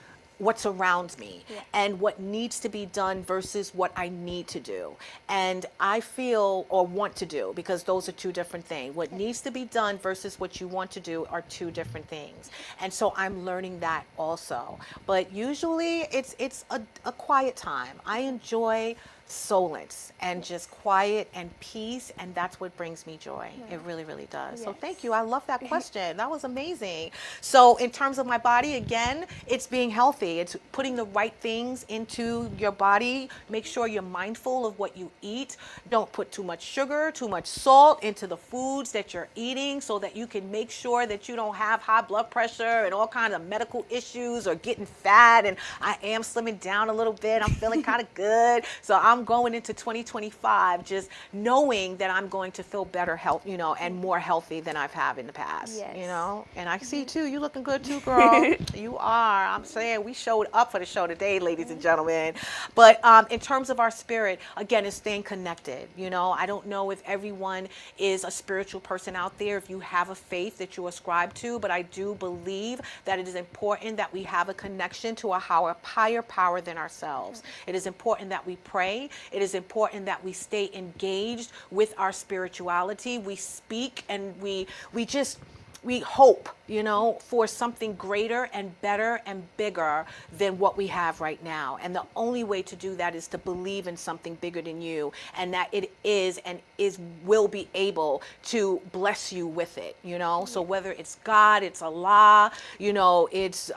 what surrounds me and what needs to be done versus what I need to do. And I feel, or want to do, because those are two different things. What needs to be done versus what you want to do are two different things. And so I'm learning that also. But usually it's a quiet time. I enjoy solence and just quiet and peace, and that's what brings me joy. It really, really does. So thank you. I love that question. That was amazing. So in terms of my body, again, it's being healthy. It's putting the right things into your body. Make sure you're mindful of what you eat. Don't put too much sugar, too much salt into the foods that you're eating, so that you can make sure that you don't have high blood pressure and all kinds of medical issues or getting fat. And I am slimming down a little bit. I'm feeling kind of good. So I'm going into 2025 just knowing that I'm going to feel better health, and more healthy than I've had in the past, and I see too, you looking good too, girl. You are. I'm saying we showed up for the show today, ladies and gentlemen. But in terms of our spirit, again, it's staying connected. I don't know if everyone is a spiritual person out there, if you have a faith that you ascribe to, but I do believe that it is important that we have a connection to a higher power than ourselves. It is important that we pray. It is important that we stay engaged with our spirituality. We speak and we hope, for something greater and better and bigger than what we have right now. And the only way to do that is to believe in something bigger than you, and that it is and will be able to bless you with it, So whether it's God, it's Allah, it's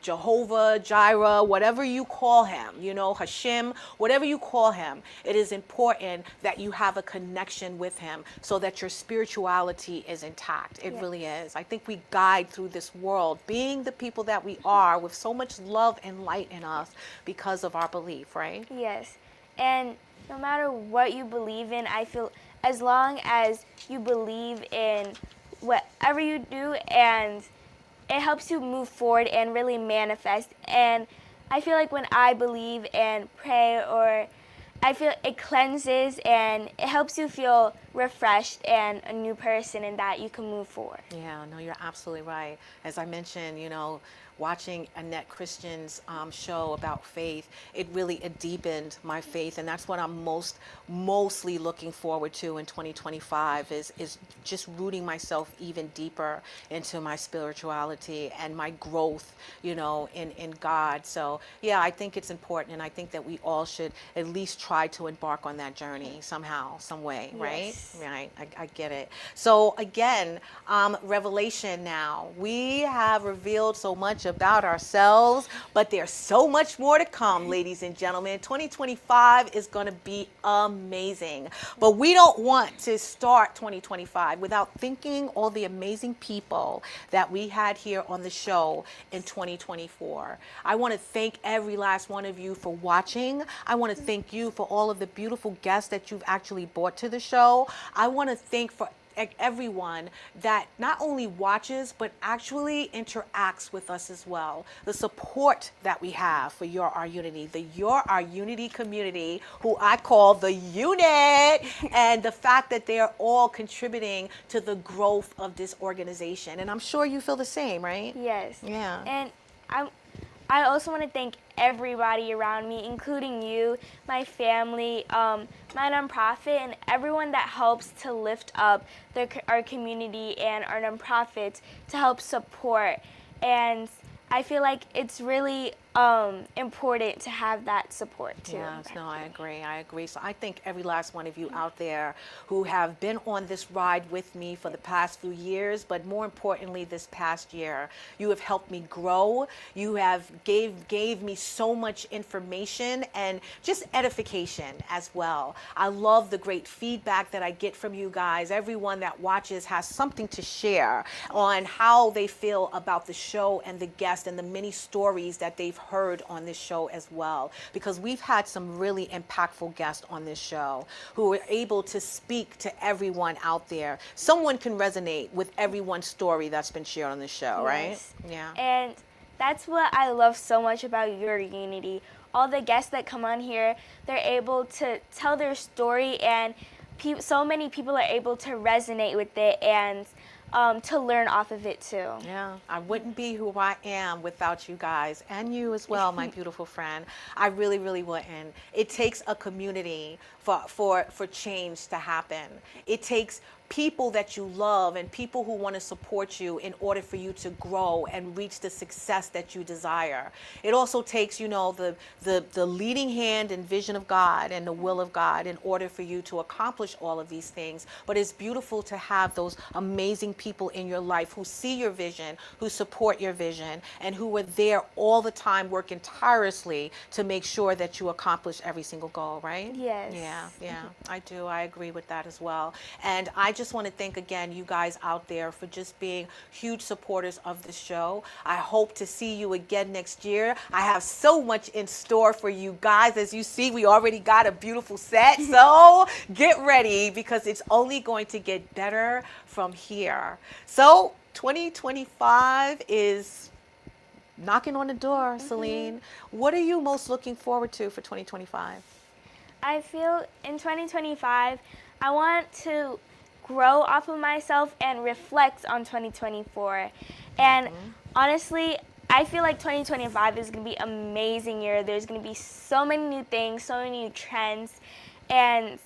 Jehovah, Jireh, whatever you call him, Hashem, whatever you call him, it is important that you have a connection with him so that your spirituality is intact. It really is. I think we guide through this world being the people that we are with so much love and light in us because of our belief, right? Yes. And no matter what you believe in, I feel as long as you believe in whatever you do, and it helps you move forward and really manifest. And I feel like when I believe and pray, or I feel it cleanses and it helps you feel refreshed and a new person, and that you can move forward. Yeah, no, you're absolutely right. As I mentioned, watching Annette Christian's show about faith, it deepened my faith, and that's what I'm mostly looking forward to in 2025 is just rooting myself even deeper into my spirituality and my growth, in God. So yeah, I think it's important, and I think that we all should at least try to embark on that journey somehow, some way, right? Yes. Right, I get it. So again, revelation now. We have revealed so much about ourselves, but there's so much more to come, ladies and gentlemen. 2025 is going to be amazing. But we don't want to start 2025 without thanking all the amazing people that we had here on the show in 2024. I want to thank every last one of you for watching. I want to thank you for all of the beautiful guests that you've actually brought to the show. I want to thank for everyone that not only watches but actually interacts with us as well. The support that we have for Our Unity, the Our Unity community, who I call the unit, and the fact that they are all contributing to the growth of this organization. And I'm sure you feel the same, right? Yes. Yeah. And I also want to thank everybody around me, including you, my family, my nonprofit, and everyone that helps to lift up our community and our nonprofits to help support. And I feel like it's really important to have that support too. Yes, no, I agree. So I thank every last one of you out there who have been on this ride with me for the past few years, but more importantly, this past year. You have helped me grow. You have gave me so much information and just edification as well. I love the great feedback that I get from you guys. Everyone that watches has something to share on how they feel about the show and the guests and the many stories that they've heard on this show as well, because we've had some really impactful guests on this show who are able to speak to everyone out there. Someone can resonate with everyone's story that's been shared on the show, right? Yeah. And that's what I love so much about Your Unity. All the guests that come on here, they're able to tell their story, and so many people are able to resonate with it, and to learn off of it too. Yeah, I wouldn't be who I am without you guys, and you as well, my beautiful friend. I really, really wouldn't. It takes a community for change to happen. It takes people that you love and people who want to support you in order for you to grow and reach the success that you desire. It also takes, you know, the leading hand and vision of God and the will of God in order for you to accomplish all of these things. But it's beautiful to have those amazing people in your life who see your vision, who support your vision, and who are there all the time working tirelessly to make sure that you accomplish every single goal, right? Yes. Yeah, I do. I agree with that as well. And I just want to thank again you guys out there for just being huge supporters of the show. I hope to see you again next year. I have so much in store for you guys. As you see, we already got a beautiful set. So get ready because it's only going to get better from here. So 2025 is knocking on the door, Selene. What are you most looking forward to for 2025? I feel in 2025, I want to grow off of myself and reflect on 2024. And honestly, I feel like 2025 is going to be an amazing year. There's going to be so many new things, so many new trends. And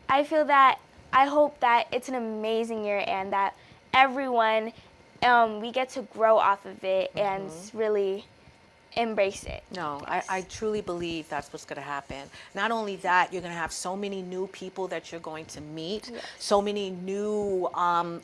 I hope that it's an amazing year and that everyone, we get to grow off of it and really embrace it. No, I truly believe that's what's going to happen. Not only that, you're going to have so many new people that you're going to meet, so many new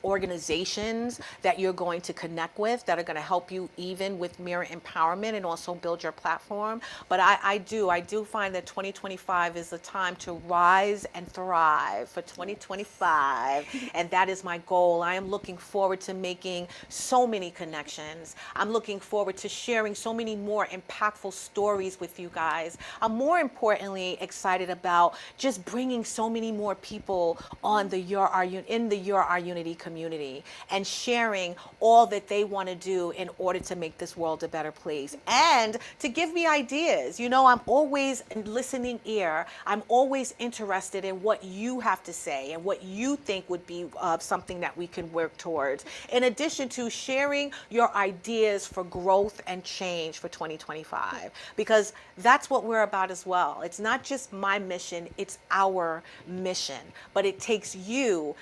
organizations that you're going to connect with that are going to help you even with mirror empowerment and also build your platform. But I do find that 2025 is a time to rise and thrive for 2025. And that is my goal. I am looking forward to making so many connections. I'm looking forward to sharing so many more impactful stories with you guys. I'm more importantly excited about just bringing so many more people on the You're Our Unity community and sharing all that they want to do in order to make this world a better place and to give me ideas. You know, I'm always a listening ear. I'm always interested in what you have to say and what you think would be something that we can work towards. In addition to sharing your ideas for growth and change for 2025, because that's what we're about as well. It's not just my mission, it's our mission. But it takes you,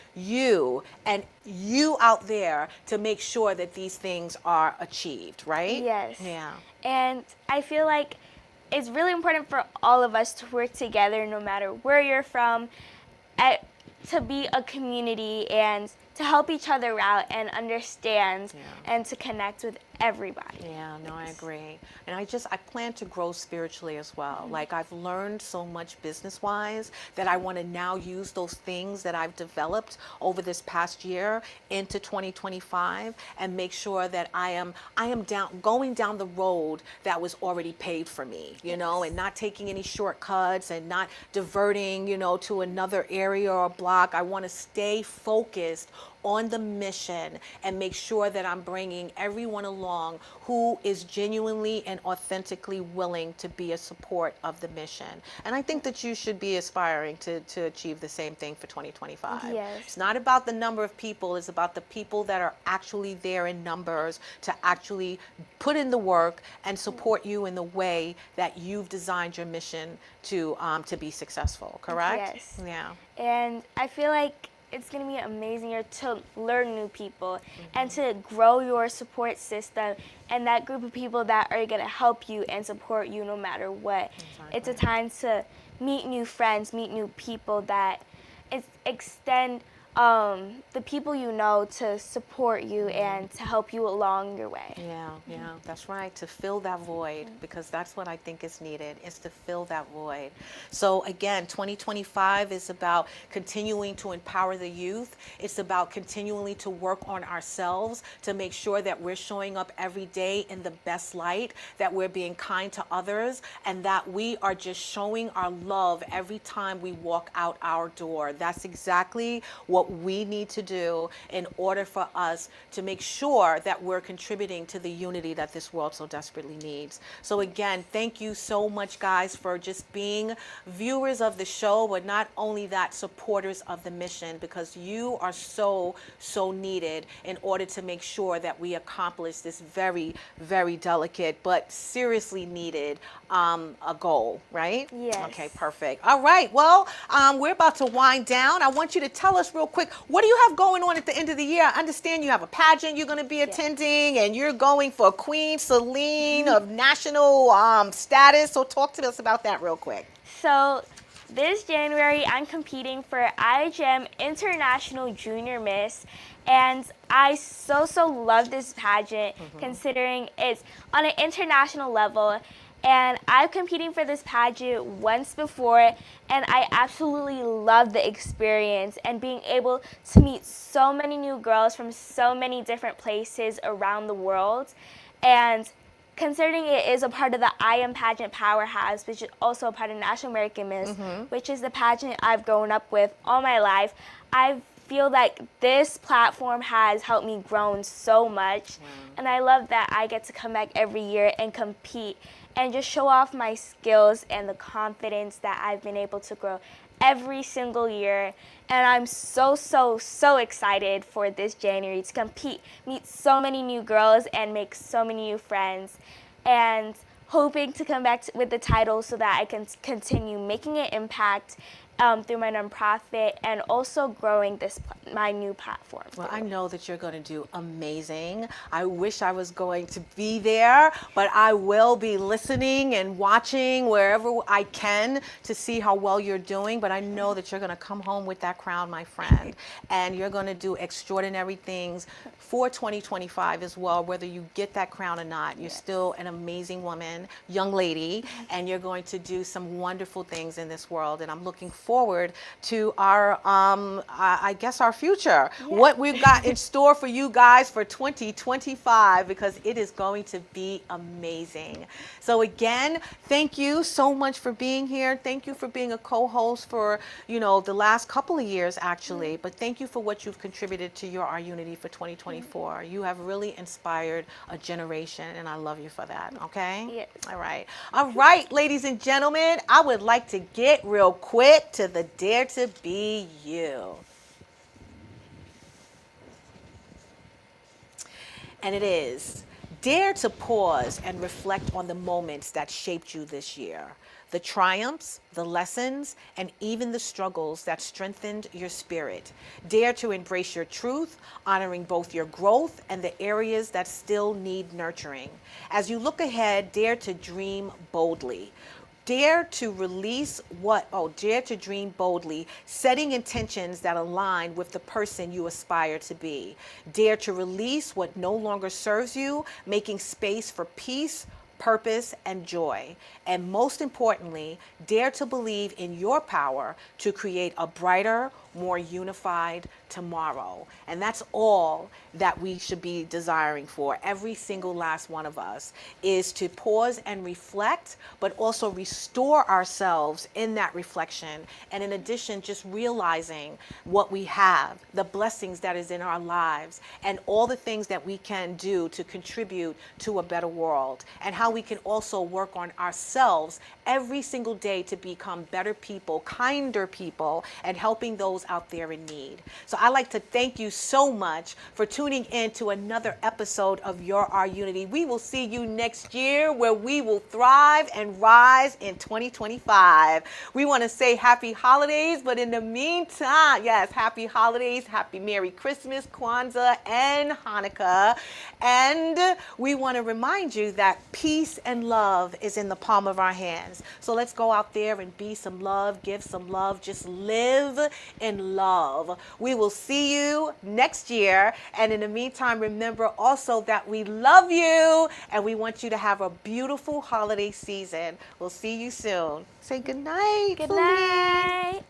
and you out there to make sure that these things are achieved, right? Yes. Yeah. And I feel like it's really important for all of us to work together no matter where you're from, to be a community and to help each other out and understand and to connect with everybody. Yeah, no, I agree. And I plan to grow spiritually as well. Like I've learned so much business-wise that I want to now use those things that I've developed over this past year into 2025 and make sure that I am going down the road that was already paved for me, you know, and not taking any shortcuts and not diverting, you know, to another area or block. I want to stay focused on the mission and make sure that I'm bringing everyone along who is genuinely and authentically willing to be a support of the mission. And I think that you should be aspiring to achieve the same thing for 2025. Yes. It's not about the number of people, it's about the people that are actually there in numbers to actually put in the work and support you in the way that you've designed your mission to be successful, correct? Yes. Yeah. And I feel like it's going to be an amazing year to learn new people and to grow your support system and that group of people that are going to help you and support you no matter what. Exactly. It's a time to meet new friends, meet new people that extend the people you know to support you and to help you along your way. Yeah, that's right. To fill that void, because that's what I think is needed, is to fill that void. So again, 2025 is about continuing to empower the youth. It's about continually to work on ourselves to make sure that we're showing up every day in the best light, that we're being kind to others, and that we are just showing our love every time we walk out our door. That's exactly what what we need to do in order for us to make sure that we're contributing to the unity that this world so desperately needs. So again, thank you so much, guys, for just being viewers of the show, but not only that, supporters of the mission, because you are so needed in order to make sure that we accomplish this very, very delicate but seriously needed a goal, right? Yes. Okay, perfect. All right, well, we're about to wind down. I want you to tell us real quick, what do you have going on at the end of the year? I understand you have a pageant you're going to be attending, and you're going for Queen Selene of national status. So talk to us about that real quick. So this January, I'm competing for IHM International Junior Miss, and I so love this pageant, considering it's on an international level. And I'm competing for this pageant once before, and I absolutely love the experience and being able to meet so many new girls from so many different places around the world. And considering it is a part of the I Am Pageant Powerhouse, which is also a part of National American Miss, which is the pageant I've grown up with all my life, I feel like this platform has helped me grow so much. And I love that I get to come back every year and compete and just show off my skills and the confidence that I've been able to grow every single year. And I'm so excited for this January to compete, meet so many new girls, and make so many new friends. And hoping to come back with the title so that I can continue making an impact through my nonprofit and also growing my new platform. Well, I know that you're going to do amazing. I wish I was going to be there, but I will be listening and watching wherever I can to see how well you're doing. But I know that you're going to come home with that crown, my friend, and you're going to do extraordinary things for 2025 as well, whether you get that crown or not. You're still an amazing woman, young lady, and you're going to do some wonderful things in this world. And I'm looking forward to our, I guess, our future, what we've got in store for you guys for 2025, because it is going to be amazing. So again, thank you so much for being here. Thank you for being a co-host for, the last couple of years, actually, but thank you for what you've contributed to Our Unity for 2024. You have really inspired a generation, and I love you for that, okay? Yes. All right, ladies and gentlemen, I would like to get real quick to the Dare to Be You. And it is, dare to pause and reflect on the moments that shaped you this year. The triumphs, the lessons, and even the struggles that strengthened your spirit. Dare to embrace your truth, honoring both your growth and the areas that still need nurturing. As you look ahead, dare to dream boldly. Dare to dream boldly, setting intentions that align with the person you aspire to be. Dare to release what no longer serves you, making space for peace, purpose, and joy. And most importantly, dare to believe in your power to create a brighter, more unified tomorrow. And that's all that we should be desiring for. Every single last one of us is to pause and reflect, but also restore ourselves in that reflection. And in addition, just realizing what we have, the blessings that is in our lives, and all the things that we can do to contribute to a better world, and how we can also work on ourselves every single day to become better people, kinder people, and helping those out there in need. So I'd like to thank you so much for tuning in to another episode of Our Unity. We will see you next year, where we will thrive and rise in 2025. We want to say happy holidays, but in the meantime, yes, happy holidays, happy Merry Christmas, Kwanzaa, and Hanukkah. And we want to remind you that peace and love is in the palm of our hands. So let's go out there and be some love, give some love, just live in love. We will see you next year. And in the meantime, remember also that we love you and we want you to have a beautiful holiday season. We'll see you soon. Say good night. Good night.